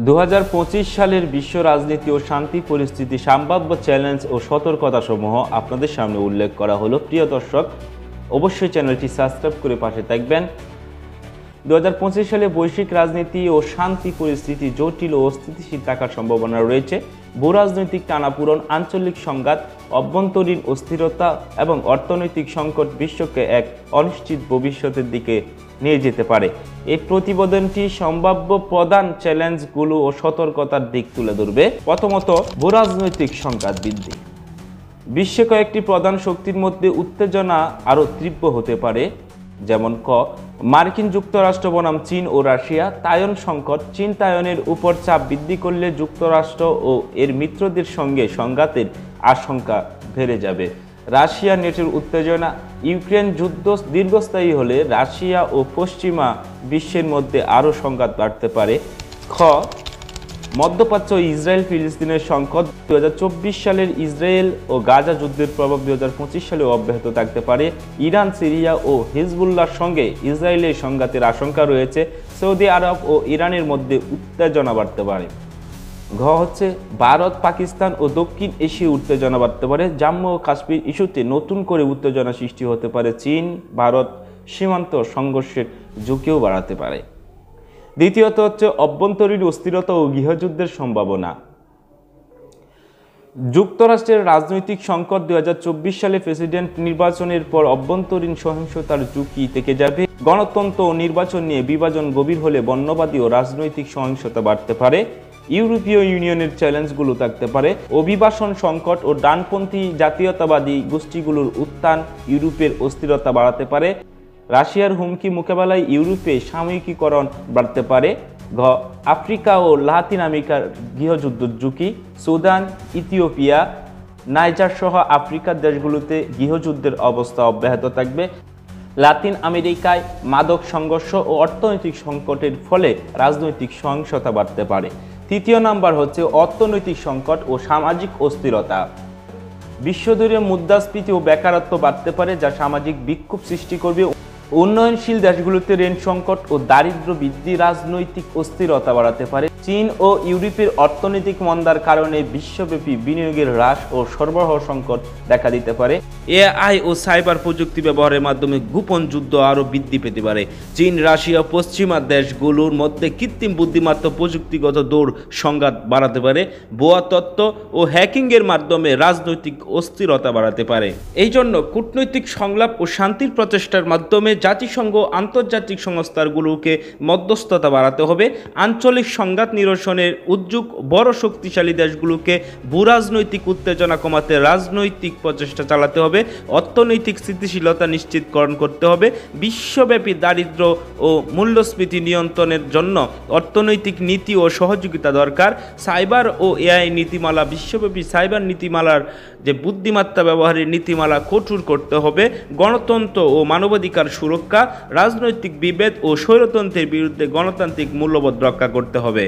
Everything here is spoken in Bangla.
2025 সালের বিশ্ব রাজনীতি ও শান্তি পরিস্থিতি, সম্ভাব্য চ্যালেঞ্জ ও সতর্কতাসমূহ আপনাদের সামনে উল্লেখ করা হলো। প্রিয় দর্শক, অবশ্যই চ্যানেলটি সাবস্ক্রাইব করে পাশে থাকবেন। 2025 সালে বৈশ্বিক রাজনীতি ও শান্তি পরিস্থিতি জটিল ও অস্থিতিশীল থাকার সম্ভাবনা রয়েছে। ভূরাজনৈতিক টানাপোড়েন, আঞ্চলিক সংঘাত, অভ্যন্তরীণ অস্থিরতা এবং অর্থনৈতিক সংকট বিশ্বকে এক অনিশ্চিত ভবিষ্যতের দিকে নিয়ে যেতে পারে। এই প্রতিবেদনটি সম্ভাব্য প্রধান চ্যালেঞ্জগুলো ও সতর্কতার দিক তুলে ধরবে। প্রথমত, ভূরাজনৈতিক সংঘাত বৃদ্ধি। বিশ্বে কয়েকটি প্রধান শক্তির মধ্যে উত্তেজনা আরও তীব্র হতে পারে, যেমন মার্কিন যুক্তরাষ্ট্র বনাম চীন ও রাশিয়া। তাইওয়ান সংকট। চীন তাইওয়ানের উপর চাপ বৃদ্ধি করলে যুক্তরাষ্ট্র ও এর মিত্রদের সঙ্গে সংঘাতের আশঙ্কা বেড়ে যাবে। রাশিয়া নেটোর উত্তেজনা। ইউক্রেন যুদ্ধ দীর্ঘস্থায়ী হলে রাশিয়া ও পশ্চিমা বিশ্বের মধ্যে আরও সংঘাত বাড়তে পারে। মধ্যপ্রাচ্য ও ইসরায়েল ফিলিস্তিনের সংকট। 2024 সালের ইসরায়েল ও গাজা যুদ্ধের প্রভাব 2025 সালেও অব্যাহত থাকতে পারে। ইরান, সিরিয়া ও হিজবুল্লাহর সঙ্গে ইসরায়েলের সংঘাতের আশঙ্কা রয়েছে। সৌদি আরব ও ইরানের মধ্যে উত্তেজনা বাড়তে পারে। ভারত, পাকিস্তান ও দক্ষিণ এশিয়ায় উত্তেজনা বাড়তে পারে। জম্মু ও কাশ্মীর ইস্যুতে নতুন করে উত্তেজনা সৃষ্টি হতে পারে। চীন ভারত সীমান্ত সংঘর্ষের ঝুঁকিও বাড়াতে পারে। দ্বিতীয়ত অভ্যন্তরীণ অস্থিরতা ও গৃহযুদ্ধের সম্ভাবনা। যুক্তরাষ্ট্রের রাজনৈতিক সংকট। 2024 সালে প্রেসিডেন্ট নির্বাচনের পর অভ্যন্তরীণ সহিংসতার ঝুঁকি থেকে যাবে। গণতন্ত্র ও নির্বাচন নিয়ে বিভাজন গভীর হলে বর্ণবাদী ও রাজনৈতিক সহিংসতা বাড়তে পারে। ইউরোপীয় ইউনিয়নের চ্যালেঞ্জগুলো থাকতে পারে। অভিবাসন সংকট ও ডানপন্থী জাতীয়তাবাদী গোষ্ঠীগুলোর উত্থান ইউরোপের অস্থিরতা বাড়াতে পারে। রাশিয়ার হুমকি মোকাবেলায় ইউরোপে সাময়িকীকরণ বাড়তে পারে। আফ্রিকা ও লাতিন আমেরিকার গৃহযুদ্ধের ঝুঁকি। সুদান, ইথিওপিয়া, নাইজার সহ আফ্রিকার দেশগুলোতে গৃহযুদ্ধের অবস্থা অব্যাহত থাকবে। লাতিন আমেরিকায় মাদক সংঘর্ষ ও অর্থনৈতিক সংকটের ফলে রাজনৈতিক সহিংসতা বাড়তে পারে। তৃতীয় নাম্বার অর্থনৈতিক সংকট ও সামাজিক অস্থিরতা। বিশ্বজুড়ে মুদ্রাস্ফীতি ও বেকারত্ব বাড়তে পারে, যা সামাজিক বিক্ষোভ সৃষ্টি করবে। উন্নয়নশীল দেশগুলোতে ঋণ সংকট ও দারিদ্র্য বৃদ্ধি রাজনৈতিক অস্থিরতা বাড়াতে পারে। চীন ও ইউরোপের অর্থনৈতিক মন্দার কারণে বিশ্বব্যাপী বিনিয়োগের হ্রাস ও সরবরাহ সংকট দেখা দিতে পারে। এআই ও সাইবার প্রযুক্তি ব্যবহারের মাধ্যমে গোপন যুদ্ধ আরও বৃদ্ধি পেতে পারে। চীন, রাশিয়া, পশ্চিমা দেশগুলোর মধ্যে কৃত্রিম বুদ্ধিমত্তা প্রযুক্তিগত দৌড় সংঘাত বাড়াতে পারে। ভুয়া তথ্য ও হ্যাকিংয়ের মাধ্যমে রাজনৈতিক অস্থিরতা বাড়াতে পারে। এই জন্য কূটনৈতিক সংলাপ ও শান্তির প্রচেষ্টার মাধ্যমে জাতিসংঘ আন্তর্জাতিক সংস্থাগুলোকে মধ্যস্থতা বাড়াতে হবে। আঞ্চলিক সংঘাত নিরসনের উদ্যোগ। বড় শক্তিশালী দেশগুলোকে ভূরাজনৈতিক উত্তেজনা কমাতে রাজনৈতিক প্রচেষ্টা চালাতে হবে। অর্থনৈতিক স্থিতিশীলতা নিশ্চিতকরণ করতে হবে। বিশ্বব্যাপী দারিদ্র্য ও মূল্যস্ফীতি নিয়ন্ত্রণের জন্য অর্থনৈতিক নীতি ও সহযোগিতা দরকার। সাইবার ও এআই নীতিমালা। বিশ্বব্যাপী সাইবার নীতিমালার যে বুদ্ধিমত্তা ব্যবহারের নীতিমালা কঠোর করতে হবে। গণতন্ত্র ও মানবাধিকার সুরক্ষা। রাজনৈতিক বিভেদ ও স্বৈরতন্ত্রের বিরুদ্ধে গণতান্ত্রিক মূল্যবোধ রক্ষা করতে হবে।